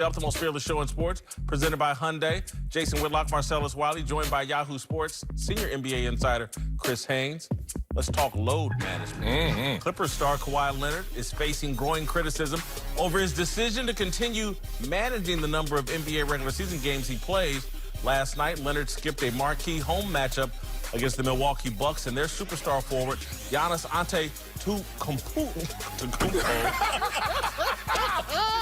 The Optimal Fearless Show in Sports, presented by Hyundai. Jason Whitlock, Marcellus Wiley, joined by Yahoo Sports senior NBA insider Chris Haynes. Let's talk load management. Clippers star Kawhi Leonard is facing growing criticism over his decision to continue managing the number of NBA regular season games he plays. Last night, Leonard skipped a marquee home matchup against the Milwaukee Bucks and their superstar forward, Giannis Antetokounmpo.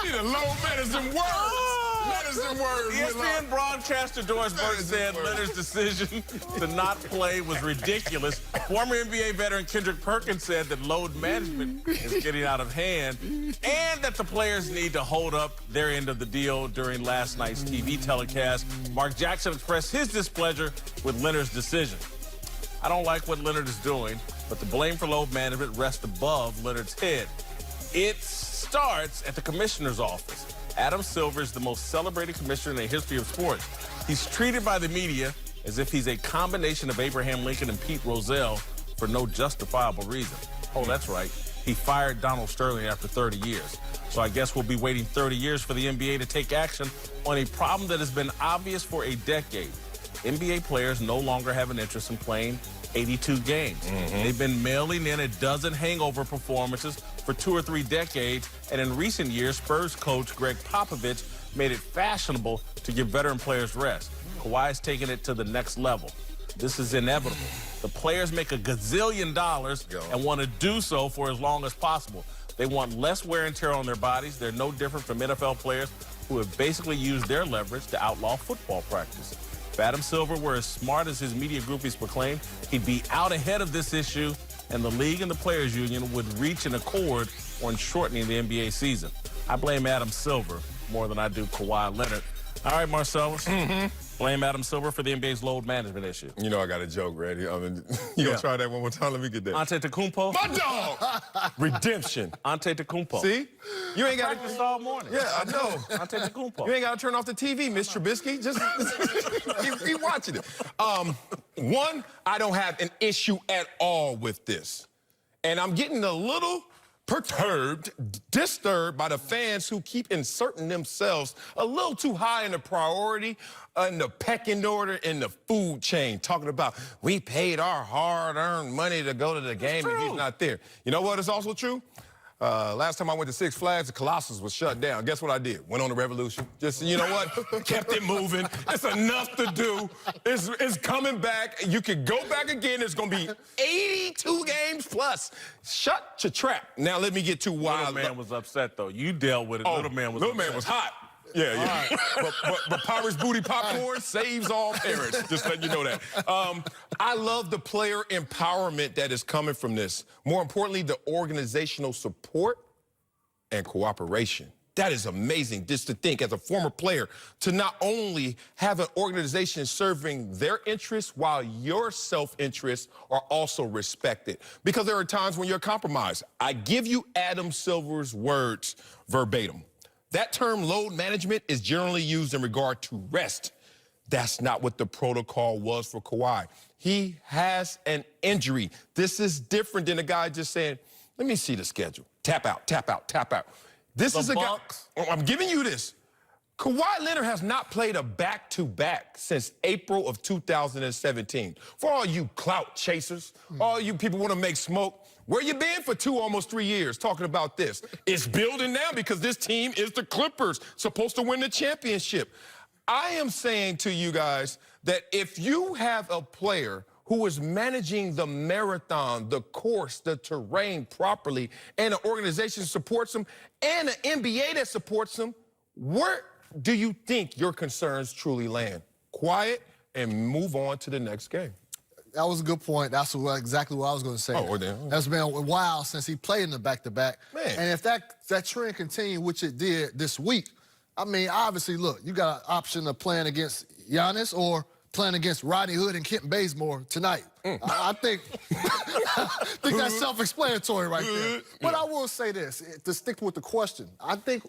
You need a low medicine word. Medicine word. ESPN broadcaster Doris Burke said Leonard's decision to not play was ridiculous. Former NBA veteran Kendrick Perkins said that load management is getting out of hand and that the players need to hold up their end of the deal during last night's TV telecast. Mark Jackson expressed his displeasure with Leonard's decision. I don't like what Leonard is doing, but the blame for load management rests above Leonard's head. It starts at the commissioner's office. Adam Silver is the most celebrated commissioner in the history of sports. He's treated by the media as if he's a combination of Abraham Lincoln and Pete Rozelle for no justifiable reason. Oh, that's right. He fired Donald Sterling after 30 years. So I guess we'll be waiting 30 years for the NBA to take action on a problem that has been obvious for a decade. NBA players no longer have an interest in playing 82 games. They've been mailing in a dozen hangover performances for 2 or 3 decades, and in recent years, Spurs coach Greg Popovich made it fashionable to give veteran players rest. Kawhi's taking it to the next level. This is inevitable. The players make a gazillion dollars and want to do so for as long as possible. They want less wear and tear on their bodies. They're no different from NFL players who have basically used their leverage to outlaw football practice. If Adam Silver were as smart as his media groupies proclaim, he'd be out ahead of this issue, and the league and the players union would reach an accord on shortening the NBA season. I blame Adam Silver more than I do Kawhi Leonard. All right, Marcellus. Blame Adam Silver for the NBA's load management issue. You know I got a joke ready. I mean, you gonna try that one more time? Let me get that. Antetokounmpo. My dog! Redemption. Antetokounmpo. See? You ain't got Practiced all morning. Yeah, I know. Antetokounmpo. You ain't got to turn off the TV, Miss Trubisky. Just keep watching it. One, I don't have an issue at all with this. And I'm getting a little perturbed, disturbed by the fans who keep inserting themselves a little too high in the priority, in the pecking order, in the food chain, talking about we paid our hard-earned money to go to the game and he's not there. You know what is also true? Last time I went to Six Flags, the Colossus was shut down. Guess what I did? Went on the Revolution. Just, you know what? Kept it moving. It's enough to do. It's coming back. You can go back again. It's going to be 82 games plus. Shut your trap. Now let me get too wild. Little man was upset, though. You dealt with it. Oh, Little man was Little man was hot. Yeah. But Pirates Booty Popcorn saves all parents. Just letting you know that. I love the player empowerment that is coming from this. More importantly, the organizational support and cooperation. That is amazing, just to think, as a former player, to not only have an organization serving their interests while your self-interests are also respected. Because there are times when you're compromised. I give you Adam Silver's words verbatim. That term, load management, is generally used in regard to rest. That's not what the protocol was for Kawhi. He has an injury. This is different than a guy just saying, let me see the schedule. Tap out, tap out, tap out. This is a guy, I'm giving you this. Kawhi Leonard has not played a back-to-back since April of 2017. For all you clout chasers, all you people want to make smoke, where you been for almost 3 years talking about this? It's building now because this team is the Clippers, supposed to win the championship. I am saying to you guys that if you have a player who is managing the marathon, the course, the terrain properly, and an organization supports him, and an NBA that supports him, where do you think your concerns truly land? Quiet and move on to the next game. That was a good point. That's exactly what I was going to say. That's been a while since he played in the back-to-back. And if that trend continued, which it did this week, I mean, obviously, look, you got an option of playing against Giannis or playing against Rodney Hood and Kent Bazemore tonight. I think that's self-explanatory right there. But I will say this, to stick with the question, I think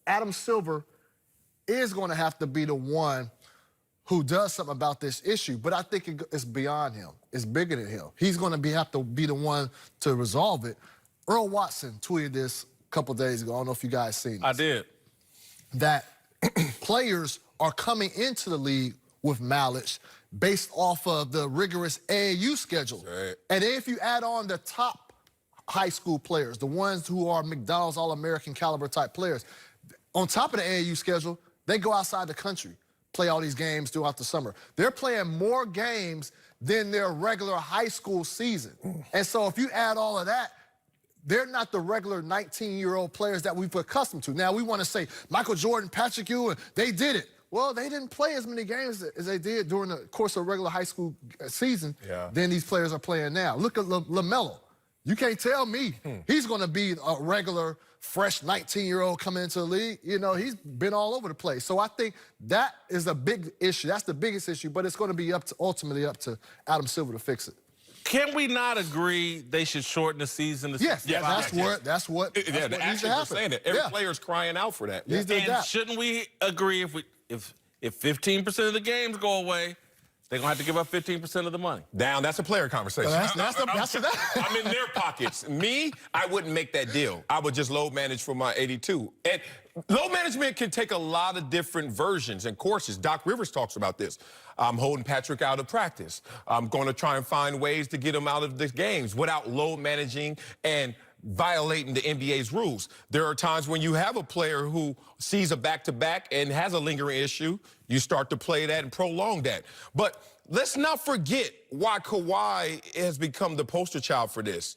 Adam Silver is going to have to be the one who does something about this issue, but I think it's beyond him. It's bigger than him. He's going to have to be the one to resolve it. Earl Watson tweeted this a couple days ago. I don't know if you guys seen this. I did. That players are coming into the league with mileage based off of the rigorous AAU schedule. Right. And if you add on the top high school players, the ones who are McDonald's All-American caliber type players, on top of the AAU schedule, they go outside the country, play all these games throughout the summer. They're playing more games than their regular high school season. And so if you add all of that, they're not the regular 19-year-old players that we've accustomed to. Now, we want to say Michael Jordan, Patrick Ewing, they did it. Well, they didn't play as many games as they did during the course of a regular high school season than these players are playing now. Look at LaMelo. You can't tell me he's going to be a regular, fresh 19-year-old coming into the league. You know, he's been all over the place. So I think that is a big issue. That's the biggest issue, but it's going to be ultimately up to Adam Silver to fix it. Can we not agree they should shorten the season? Yes, that's what needs to happen. Saying that. Every player's crying out for that. And shouldn't we agree if 15% of the games go away, they're going to have to give up 15% of the money? That's a player conversation. I'm in their pockets. Me, I wouldn't make that deal. I would just load manage for my 82. And load management can take a lot of different versions and courses. Doc Rivers talks about this. I'm holding Patrick out of practice. I'm going to try and find ways to get him out of the games without load managing and violating the NBA's rules. There are times when you have a player who sees a back-to-back and has a lingering issue, you start to play that and prolong that. But let's not forget why Kawhi has become the poster child for this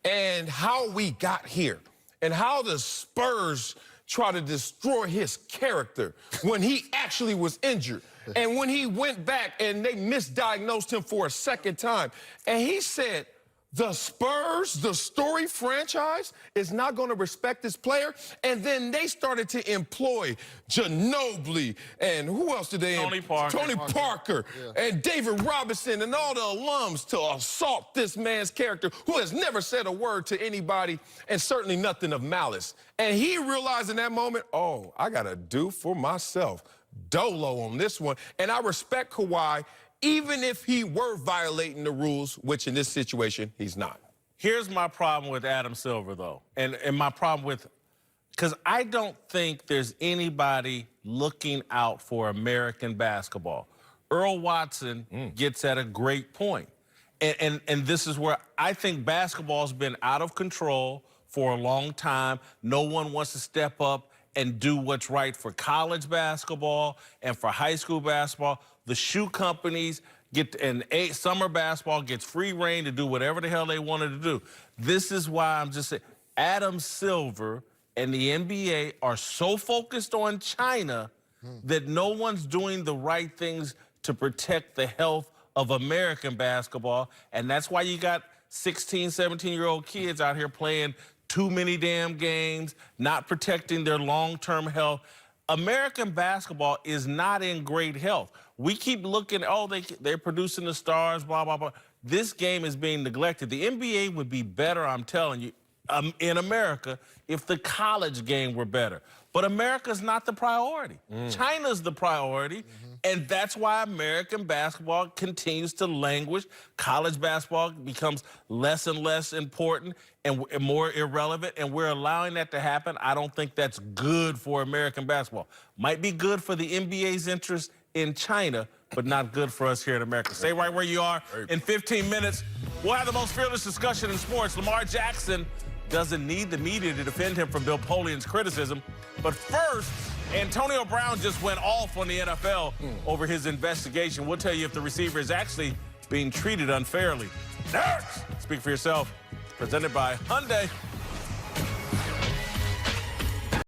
and how we got here and how the Spurs try to destroy his character when he actually was injured. And when he went back and they misdiagnosed him for a second time, and he said, the Spurs, the storied franchise, is not going to respect this player. And then they started to employ Ginobili and who else did they employ? Tony Parker and David Robinson and all the alums to assault this man's character who has never said a word to anybody and certainly nothing of malice. And he realized in that moment, oh, I got to do for myself. Dolo on this one. And I respect Kawhi, even if he were violating the rules, which in this situation, he's not. Here's my problem with Adam Silver, though, and my problem with, because I don't think there's anybody looking out for American basketball. Earl Watson gets at a great point. And this is where I think basketball's been out of control for a long time. No one wants to step up and do what's right for college basketball and for high school basketball. The shoe companies summer basketball gets free reign to do whatever the hell they wanted to do. This is why I'm just saying, Adam Silver and the NBA are so focused on China that no one's doing the right things to protect the health of American basketball. And that's why you got 16, 17-year-old kids out here playing too many damn games, not protecting their long-term health. American basketball is not in great health. We keep looking, oh, they're producing the stars, blah, blah, blah. This game is being neglected. The NBA would be better, I'm telling you, in America if the college game were better. But America's not the priority. China's the priority, and that's why American basketball continues to languish. College basketball becomes less and less important and more irrelevant, and we're allowing that to happen. I don't think that's good for American basketball. Might be good for the NBA's interest in China, but not good for us here in America. Stay right where you are. In 15 minutes, we'll have the most fearless discussion in sports. Lamar Jackson doesn't need the media to defend him from Bill Polian's criticism. But first, Antonio Brown just went off on the NFL over his investigation. We'll tell you if the receiver is actually being treated unfairly. Next, speak for yourself. Presented by Hyundai.